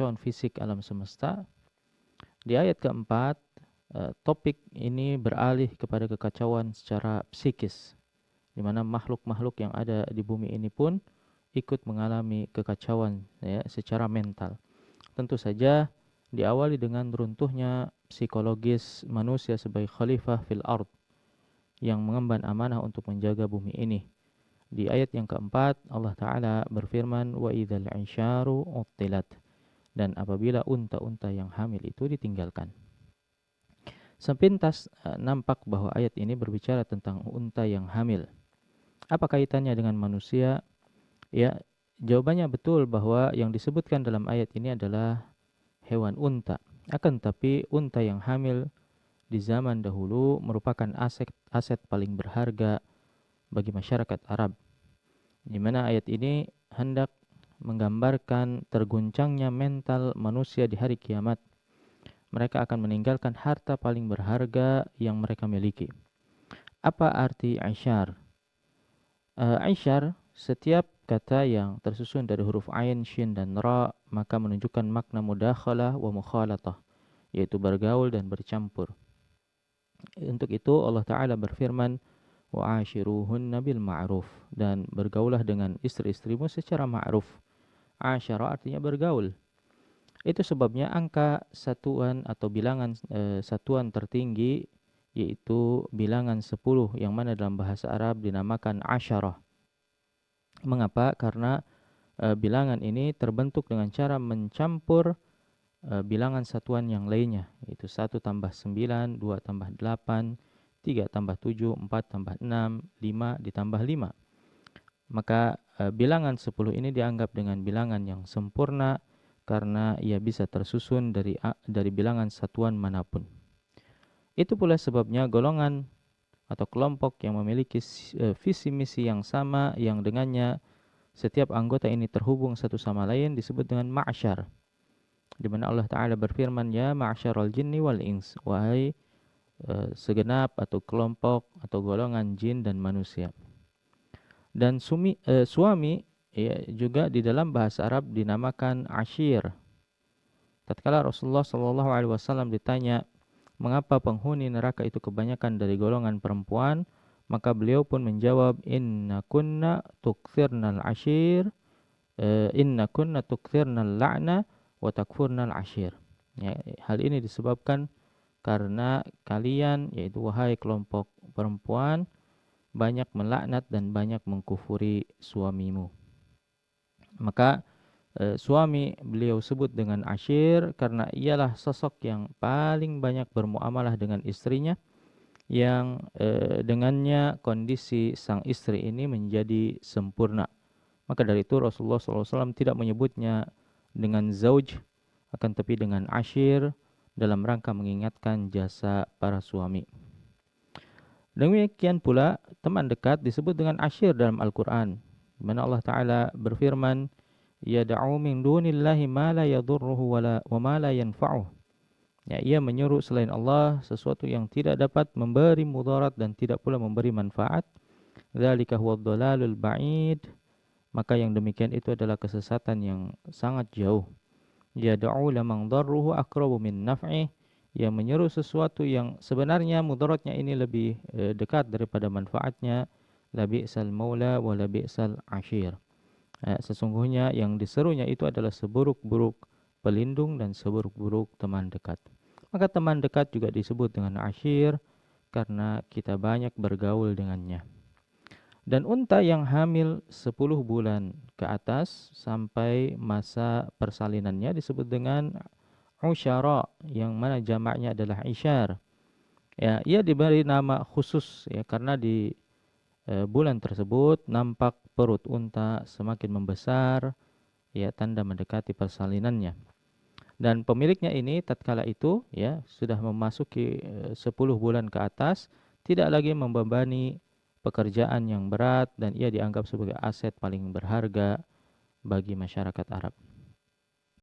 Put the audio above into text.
kekacauan fisik alam semesta. Di ayat keempat, topik ini beralih kepada kekacauan secara psikis, di mana makhluk-makhluk yang ada di bumi ini pun ikut mengalami kekacauan ya, secara mental. Tentu saja diawali dengan runtuhnya psikologis manusia sebagai khalifah fil ard yang mengemban amanah untuk menjaga bumi ini. Di ayat yang keempat, Allah Ta'ala berfirman, wa idzal isyaru uttilat, dan apabila unta-unta yang hamil itu ditinggalkan. Sepintas nampak bahwa ayat ini berbicara tentang unta yang hamil. Apa kaitannya dengan manusia? Ya, jawabannya betul bahwa yang disebutkan dalam ayat ini adalah hewan unta. Akan tetapi unta yang hamil di zaman dahulu merupakan aset paling berharga bagi masyarakat Arab. Di mana ayat ini hendak menggambarkan terguncangnya mental manusia di hari kiamat. Mereka akan meninggalkan harta paling berharga yang mereka miliki. Apa arti aisyar? Aisyar, setiap kata yang tersusun dari huruf ain, shin, dan ra, maka menunjukkan makna mudakhalah wa mukhalatah, yaitu bergaul dan bercampur. Untuk itu Allah Ta'ala berfirman, wa ashiruhunna bil ma'ruf, dan bergaulah dengan istri-istrimu secara ma'ruf. Asyara artinya bergaul. Itu sebabnya angka satuan atau bilangan satuan tertinggi yaitu bilangan 10 yang mana dalam bahasa Arab dinamakan asyarah. Mengapa? Karena bilangan ini terbentuk dengan cara mencampur bilangan satuan yang lainnya, yaitu 1 tambah 9, 2 tambah 8, 3 tambah 7, 4 tambah 6, 5 ditambah 5. Maka bilangan 10 ini dianggap dengan bilangan yang sempurna karena ia bisa tersusun dari bilangan satuan manapun. Itu pula sebabnya golongan atau kelompok yang memiliki visi misi yang sama, yang dengannya setiap anggota ini terhubung satu sama lain, disebut dengan ma'syar. Di mana Allah Ta'ala berfirman, ya ma'syaral jinni wal ins, wahai segenap atau kelompok atau golongan jin dan manusia. Dan suami ya, juga di dalam bahasa Arab dinamakan ashir. Tatkala Rasulullah SAW ditanya mengapa penghuni neraka itu kebanyakan dari golongan perempuan, maka beliau pun menjawab, inna kunna tukthirnal ashir, inna kunna tukthirnal la'na wa takfurnal ashir. Ya, hal ini disebabkan karena kalian, yaitu wahai kelompok perempuan, banyak melaknat dan banyak mengkufuri suamimu. Maka suami beliau sebut dengan ashir karena ialah sosok yang paling banyak bermuamalah dengan istrinya, yang dengannya kondisi sang istri ini menjadi sempurna. Maka dari itu Rasulullah SAW tidak menyebutnya dengan zauj, akan tapi dengan ashir, dalam rangka mengingatkan jasa para suami. Demikian pula teman dekat disebut dengan ashir dalam Al-Quran, di mana Allah Ta'ala berfirman, yad'u min dunillahi ma la yadurruhu wa ma la yanfa'uh. Ya, ia menyuruh selain Allah sesuatu yang tidak dapat memberi mudarat dan tidak pula memberi manfaat. Dzalika huwad dhalalul ba'id. Maka yang demikian itu adalah kesesatan yang sangat jauh. Yad'u lamang darruhu aqrabu min naf'ih. Ia menyuruh sesuatu yang sebenarnya mudaratnya ini lebih dekat daripada manfaatnya. La bi'sal maula wa la bi'sal ashir. Sesungguhnya yang diserunya itu adalah seburuk-buruk pelindung dan seburuk-buruk teman dekat. Maka teman dekat juga disebut dengan ashir karena kita banyak bergaul dengannya. Dan unta yang hamil 10 bulan ke atas sampai masa persalinannya disebut dengan usyara, yang mana jamaknya adalah isyar. Ya, ia diberi nama khusus ya karena di bulan tersebut nampak perut unta semakin membesar, ya tanda mendekati persalinannya. Dan pemiliknya ini tatkala itu ya sudah memasuki 10 bulan ke atas, tidak lagi membebani pekerjaan yang berat dan ia dianggap sebagai aset paling berharga bagi masyarakat Arab.